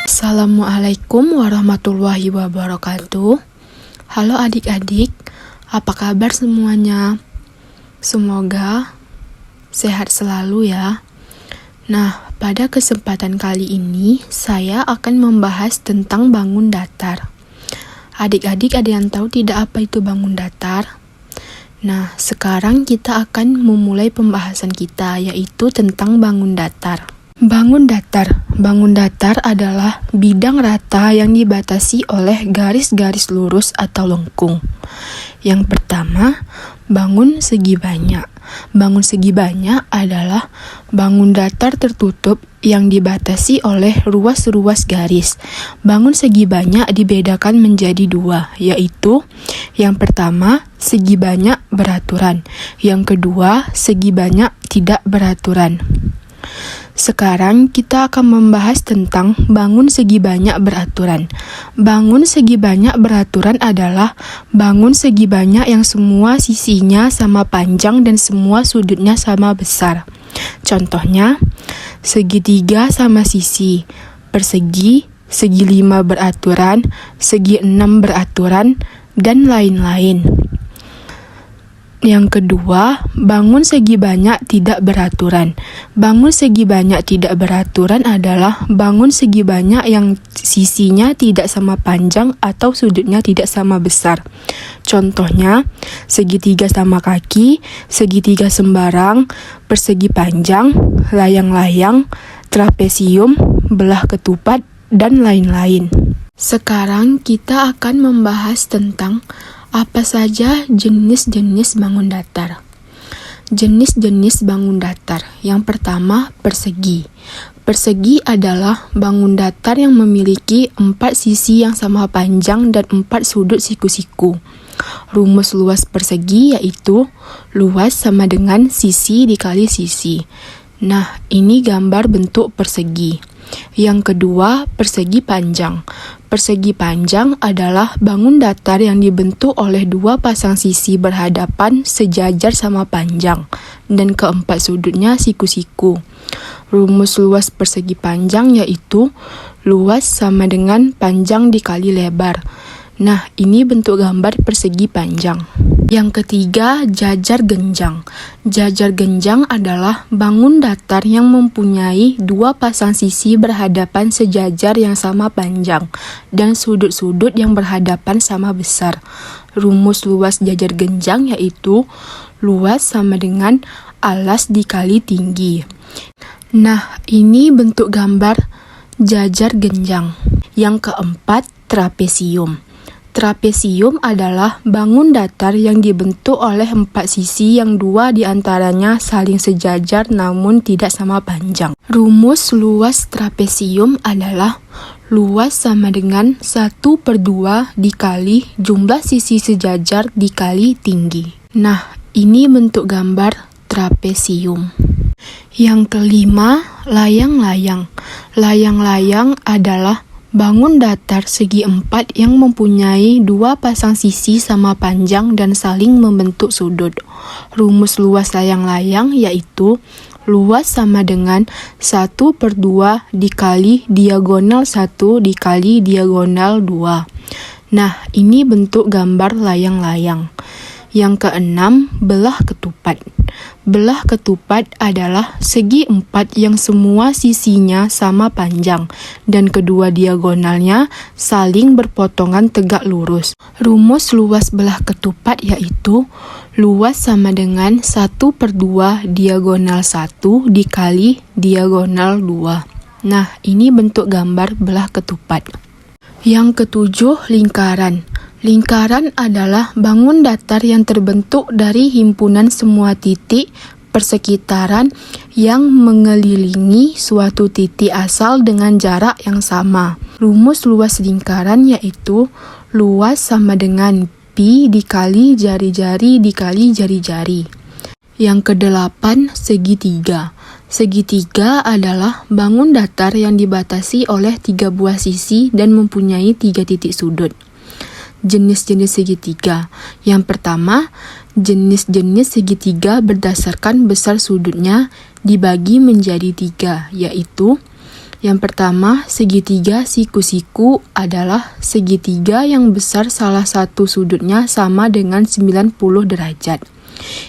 Assalamualaikum warahmatullahi wabarakatuh. Halo adik-adik, apa kabar semuanya? Semoga sehat selalu ya. Nah, pada kesempatan kali ini saya akan membahas tentang bangun datar. Adik-adik ada yang tahu tidak apa itu bangun datar? Nah, sekarang kita akan memulai pembahasan kita, yaitu tentang bangun datar. Bangun datar adalah bidang rata yang dibatasi oleh garis-garis lurus atau lengkung. Yang pertama, bangun segi banyak. Bangun segi banyak adalah bangun datar tertutup yang dibatasi oleh ruas-ruas garis. Bangun segi banyak dibedakan menjadi dua, yaitu yang pertama, segi banyak beraturan. Yang kedua, segi banyak tidak beraturan. Sekarang kita akan membahas tentang bangun segi banyak beraturan. Bangun segi banyak beraturan adalah bangun segi banyak yang semua sisinya sama panjang dan semua sudutnya sama besar. Contohnya, segitiga sama sisi, persegi, segi 5 beraturan, segi 6 beraturan, dan lain-lain. Yang kedua, bangun segi banyak tidak beraturan. Bangun segi banyak tidak beraturan adalah bangun segi banyak yang sisinya tidak sama panjang atau sudutnya tidak sama besar. Contohnya, segitiga sama kaki, segitiga sembarang, persegi panjang, layang-layang, trapesium, belah ketupat, dan lain-lain. Sekarang kita akan membahas tentang apa saja jenis-jenis bangun datar. Jenis-jenis bangun datar. Yang pertama, persegi. Persegi adalah bangun datar yang memiliki 4 sisi yang sama panjang dan 4 sudut siku-siku. Rumus luas persegi yaitu luas sama dengan sisi dikali sisi. Nah, ini gambar bentuk persegi. Yang kedua, persegi panjang. Persegi panjang adalah bangun datar yang dibentuk oleh 2 pasang sisi berhadapan sejajar sama panjang, dan keempat sudutnya siku-siku. Rumus luas persegi panjang yaitu luas sama dengan panjang dikali lebar. Nah, ini bentuk gambar persegi panjang. Yang ketiga, jajar genjang. Jajar genjang adalah bangun datar yang mempunyai 2 pasang sisi berhadapan sejajar yang sama panjang dan sudut-sudut yang berhadapan sama besar. Rumus luas jajar genjang yaitu luas sama dengan alas dikali tinggi. Nah, ini bentuk gambar jajar genjang. Yang keempat, trapesium. Trapesium adalah bangun datar yang dibentuk oleh 4 sisi yang 2 diantaranya saling sejajar namun tidak sama panjang. Rumus luas trapesium adalah luas sama dengan 1/2 dikali jumlah sisi sejajar dikali tinggi. Nah, ini bentuk gambar trapesium. Yang kelima, layang-layang. Layang-layang adalah bangun datar segi 4 yang mempunyai 2 pasang sisi sama panjang dan saling membentuk sudut. Rumus luas layang-layang yaitu luas sama dengan 1/2 dikali diagonal 1 dikali diagonal 2. Nah, ini bentuk gambar layang-layang. Yang keenam, belah ketupat. Belah ketupat adalah segi 4 yang semua sisinya sama panjang dan kedua diagonalnya saling berpotongan tegak lurus. Rumus luas belah ketupat yaitu luas sama dengan 1/2 diagonal 1 dikali diagonal 2. Nah, ini bentuk gambar belah ketupat. Yang ketujuh, lingkaran. Lingkaran adalah bangun datar yang terbentuk dari himpunan semua titik persekitaran yang mengelilingi suatu titik asal dengan jarak yang sama. Rumus luas lingkaran yaitu luas sama dengan pi dikali jari-jari dikali jari-jari. Yang kedelapan, segitiga. Segitiga adalah bangun datar yang dibatasi oleh 3 buah sisi dan mempunyai 3 titik sudut. jenis-jenis segitiga. Yang pertama, jenis-jenis segitiga berdasarkan besar sudutnya dibagi menjadi 3, yaitu yang pertama, segitiga siku-siku adalah segitiga yang besar salah satu sudutnya sama dengan 90 derajat.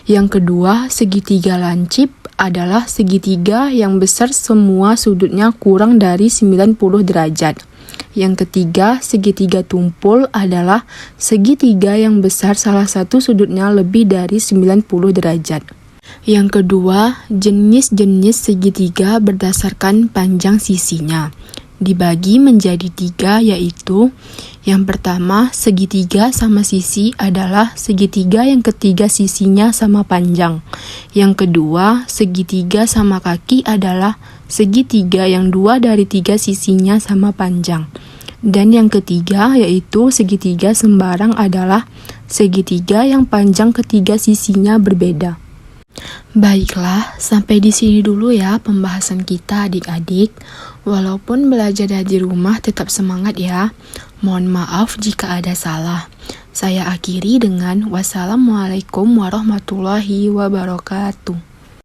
Yang kedua, segitiga lancip adalah segitiga yang besar semua sudutnya kurang dari 90 derajat. Yang ketiga, segitiga tumpul adalah segitiga yang besar salah satu sudutnya lebih dari 90 derajat. Yang kedua, jenis-jenis segitiga berdasarkan panjang sisinya dibagi menjadi 3, yaitu yang pertama, segitiga sama sisi adalah segitiga yang ketiga sisinya sama panjang. Yang kedua, segitiga sama kaki adalah segitiga yang 2 dari 3 sisinya sama panjang. Dan yang ketiga, yaitu segitiga sembarang adalah segitiga yang panjang ketiga sisinya berbeda. Baiklah, sampai di sini dulu ya pembahasan kita adik-adik. Walaupun belajar dari rumah tetap semangat ya. Mohon maaf jika ada salah. Saya akhiri dengan wassalamualaikum warahmatullahi wabarakatuh.